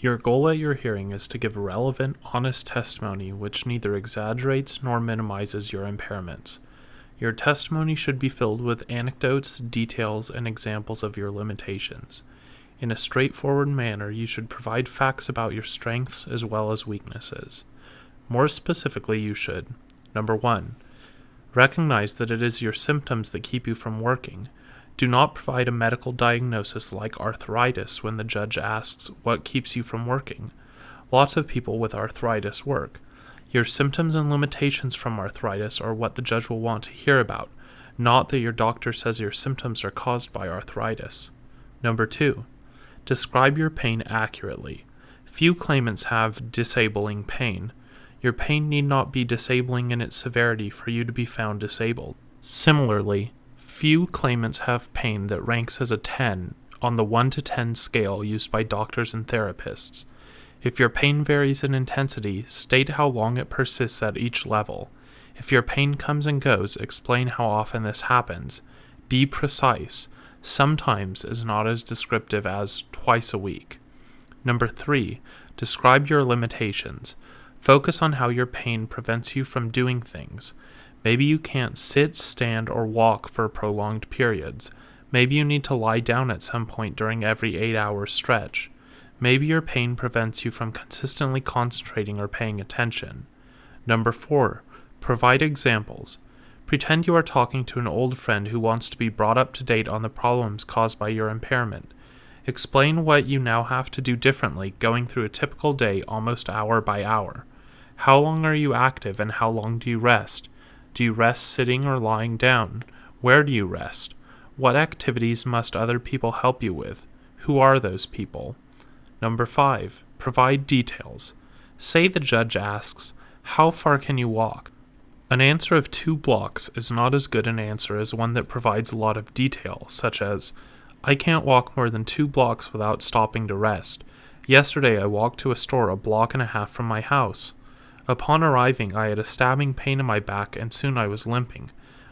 Your goal at your hearing is to give relevant, honest testimony which neither exaggerates nor minimizes your impairments. Your testimony should be filled with anecdotes, details, and examples of your limitations. In a straightforward manner, you should provide facts about your strengths as well as weaknesses. More specifically, you should: Number 1. Recognize that it is your symptoms that keep you from working. Do not provide a medical diagnosis like arthritis when the judge asks what keeps you from working. Lots of people with arthritis work. Your symptoms and limitations from arthritis are what the judge will want to hear about, not that your doctor says your symptoms are caused by arthritis. Number 2. Describe your pain accurately. Few claimants have disabling pain. Your pain need not be disabling in its severity for you to be found disabled. Similarly, few claimants have pain that ranks as a 10 on the 1 to 10 scale used by doctors and therapists. If your pain varies in intensity, state how long it persists at each level. If your pain comes and goes, explain how often this happens. Be precise. Sometimes is not as descriptive as twice a week. Number 3. Describe your limitations. Focus on how your pain prevents you from doing things. Maybe you can't sit, stand, or walk for prolonged periods. Maybe you need to lie down at some point during every 8-hour stretch. Maybe your pain prevents you from consistently concentrating or paying attention. Number 4. Provide examples. Pretend you are talking to an old friend who wants to be brought up to date on the problems caused by your impairment. Explain what you now have to do differently, going through a typical day almost hour by hour. How long are you active and how long do you rest? Do you rest sitting or lying down? Where do you rest? What activities must other people help you with? Who are those people? Number 5. Provide details. Say the judge asks, "How far can you walk?" An answer of 2 blocks is not as good an answer as one that provides a lot of detail, such as, "I can't walk more than 2 blocks without stopping to rest. Yesterday I walked to a store a block and a half from my house. Upon arriving, I had a stabbing pain in my back and soon I was limping.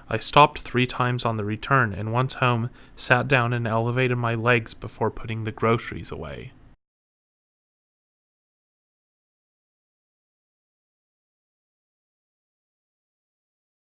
I stopped 3 times on the return and once home, sat down and elevated my legs before putting the groceries away."